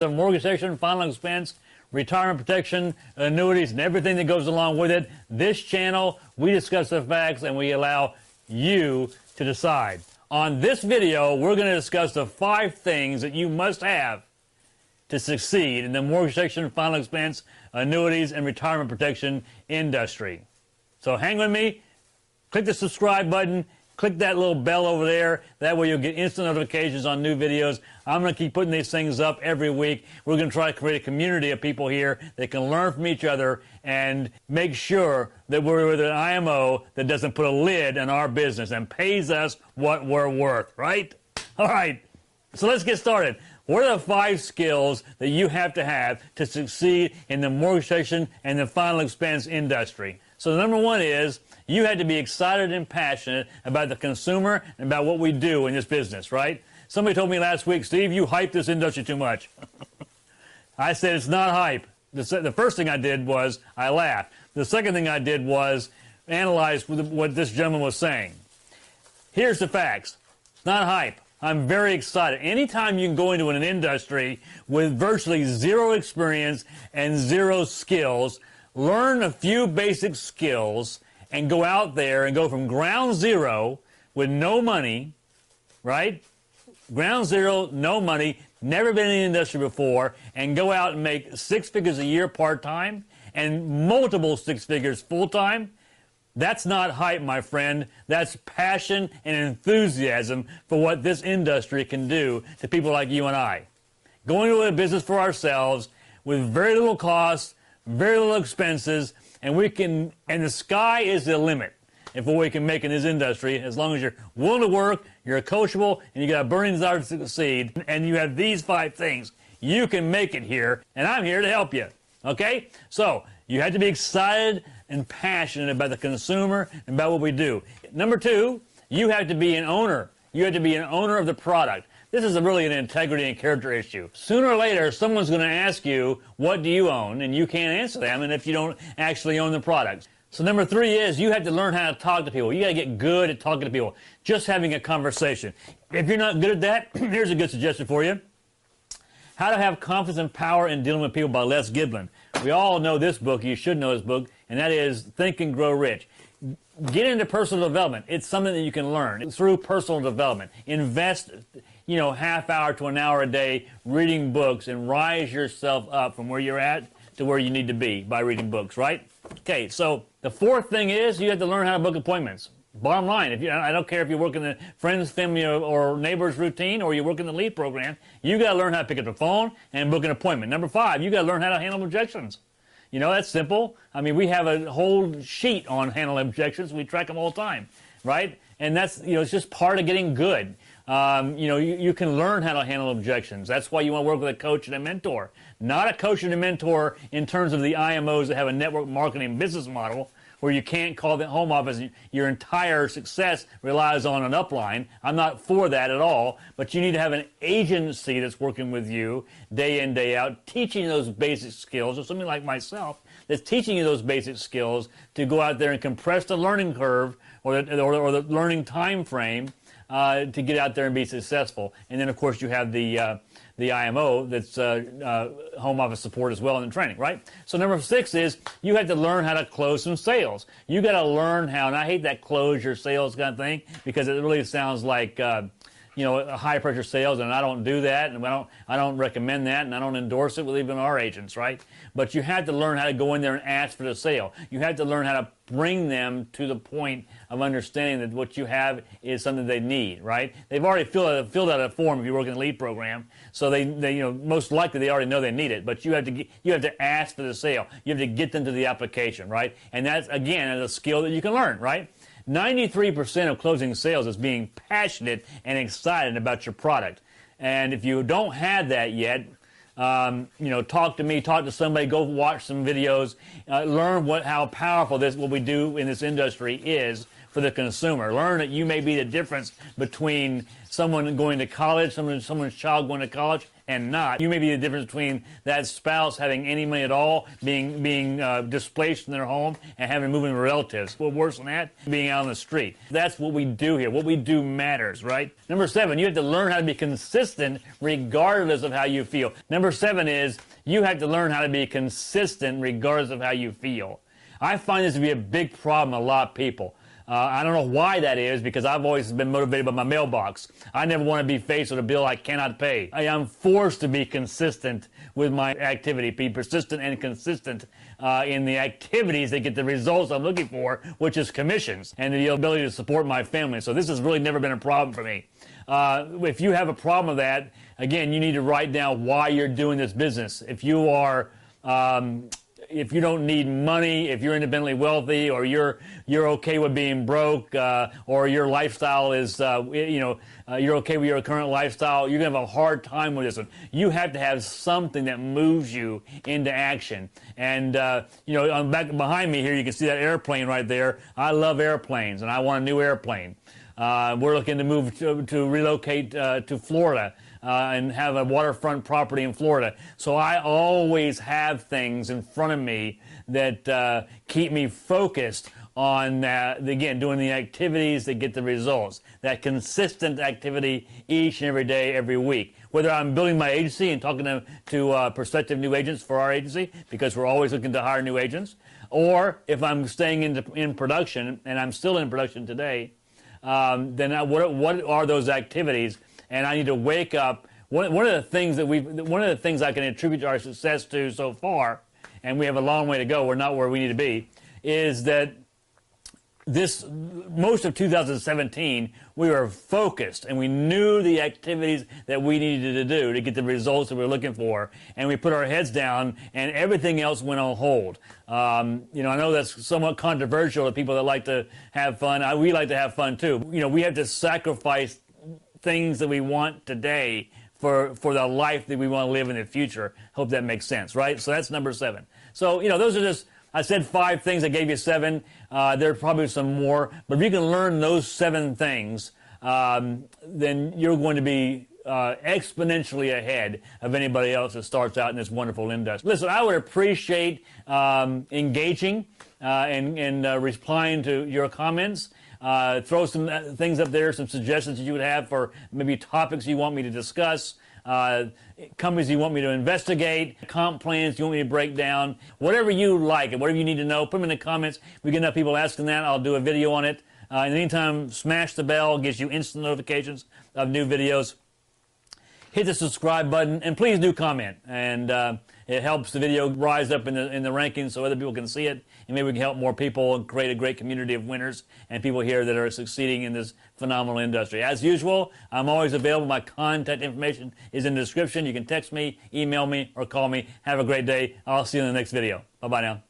The mortgage section, final expense, retirement protection, annuities, and everything that goes along with it. This channel, we discuss the facts and we allow you to decide. On this video, we're going to discuss the 5 things that you must have to succeed in the mortgage section, final expense, annuities, and retirement protection industry. So hang with me, click the subscribe button, click that little bell over there. That way you'll get instant notifications on new videos. I'm going to keep putting these things up every week. We're going to try to create a community of people here that can learn from each other and make sure that we're with an IMO that doesn't put a lid on our business and pays us what we're worth, right? All right, so let's get started. What are the 5 skills that you have to succeed in the mortgage section and the final expense industry? So number 1 is you had to be excited and passionate about the consumer and about what we do in this business, right? Somebody told me last week, Steve, you hype this industry too much. I said it's not hype. The first thing I did was I laughed. The second thing I did was analyze what this gentleman was saying. Here's the facts. It's not hype. I'm very excited. Anytime you can go into an industry with virtually 0 experience and 0 skills, learn a few basic skills and go out there and go from ground zero with no money, right? Ground zero, no money, never been in the industry before, and go out and make 6 figures a year part-time and multiple 6 figures full-time. That's not hype, my friend. That's passion and enthusiasm for what this industry can do to people like you and I. Going into a business for ourselves with very little cost, very little expenses, and the sky is the limit if what we can make in this industry, as long as you're willing to work, you're coachable, and you got a burning desire to succeed, and you have these 5 things, you can make it here, and I'm here to help you. Okay? So, you have to be excited and passionate about the consumer and about what we do. Number 2, you have to be an owner. You have to be an owner of the product. This is really an integrity and character issue. Sooner or later, someone's going to ask you, what do you own? And you can't answer them, and if you don't actually own the product. So number 3 is you have to learn how to talk to people. You got to get good at talking to people, just having a conversation. If you're not good at that, here's a good suggestion for you. How to Have Confidence and Power in Dealing with People by Les Giblin. We all know this book. You should know this book, and that is Think and Grow Rich. Get into personal development. It's something that you can learn through personal development. Invest, half hour to an hour a day reading books and rise yourself up from where you're at to where you need to be by reading books, right? Okay, so the 4th thing is you have to learn how to book appointments. Bottom line, I don't care if you work in the friends, family, or neighbors routine or you work in the lead program, you got to learn how to pick up the phone and book an appointment. Number 5, you got to learn how to handle objections. That's simple. I mean, we have a whole sheet on handling objections. We track them all the time, right? And that's, it's just part of getting good. You can learn how to handle objections. That's why you want to work with a coach and a mentor. Not a coach and a mentor in terms of the IMOs that have a network marketing business model where you can't call the home office. Your entire success relies on an upline. I'm not for that at all, but you need to have an agency that's working with you day in, day out, teaching those basic skills, or somebody like myself that's teaching you those basic skills to go out there and compress the learning curve or the learning time frame to get out there and be successful. And then, of course, you have the IMO that's home office support as well in the training, right? So number 6 is you have to learn how to close some sales. You got to learn how, and I hate that close your sales kind of thing because it really sounds like high pressure sales, and I don't do that, and I don't recommend that, and I don't endorse it with even our agents, right? But you have to learn how to go in there and ask for the sale. You have to learn how to bring them to the point of understanding that what you have is something they need, right? They've already filled out a form if you work in the lead program, so they most likely they already know they need it. But you have to ask for the sale. You have to get them to the application, right? And that's again a skill that you can learn, right? 93% of closing sales is being passionate and excited about your product. And if you don't have that yet, talk to me, talk to somebody, go watch some videos, learn how powerful what we do in this industry is for the consumer. Learn that you may be the difference between someone going to college, someone's child going to college, and not. You may be the difference between that spouse having any money at all, being displaced from their home, and having to move in with relatives. Well, worse than that, being out on the street. That's what we do here. What we do matters, right? Number 7, you have to learn how to be consistent regardless of how you feel. Number 7 is you have to learn how to be consistent regardless of how you feel. I find this to be a big problem with a lot of people. I don't know why that is, because I've always been motivated by my mailbox. I never want to be faced with a bill I cannot pay. I am forced to be consistent with my activity, be persistent and consistent in the activities that get the results I'm looking for, which is commissions and the ability to support my family. So this has really never been a problem for me. If you have a problem with that, again, you need to write down why you're doing this business. If you are if you don't need money, if you're independently wealthy, or you're okay with being broke, or your lifestyle is, you're okay with your current lifestyle, you're going to have a hard time with this one. You have to have something that moves you into action. And, on back behind me here, you can see that airplane right there. I love airplanes, and I want a new airplane. We're looking to move to relocate to Florida. And have a waterfront property in Florida. So I always have things in front of me that keep me focused on, again, doing the activities that get the results. That consistent activity each and every day, every week. Whether I'm building my agency and talking to prospective new agents for our agency, because we're always looking to hire new agents, or if I'm staying in production, and I'm still in production today, then what are those activities? And I need to wake up. One of the things I can attribute our success to so far, and we have a long way to go, we're not where we need to be, is that most of 2017, we were focused and we knew the activities that we needed to do to get the results that we were looking for, and we put our heads down and everything else went on hold. I know that's somewhat controversial to people that like to have fun. We like to have fun too. We have to sacrifice things that we want today for the life that we want to live in the future. Hope that makes sense, right? So that's number 7. So, those are just, I said 5 things, I gave you 7. There are probably some more, but if you can learn those 7 things, then you're going to be exponentially ahead of anybody else that starts out in this wonderful industry. Listen, I would appreciate engaging and replying to your comments. Throw some things up there, some suggestions that you would have for maybe topics you want me to discuss, companies you want me to investigate, comp plans you want me to break down, whatever you like and whatever you need to know, put them in the comments. We get enough people asking that, I'll do a video on it. In the meantime, smash the bell, gives you instant notifications of new videos. Hit the subscribe button, and please do comment. And it helps the video rise up in the rankings so other people can see it, and maybe we can help more people and create a great community of winners and people here that are succeeding in this phenomenal industry. As usual, I'm always available. My contact information is in the description. You can text me, email me, or call me. Have a great day. I'll see you in the next video. Bye-bye now.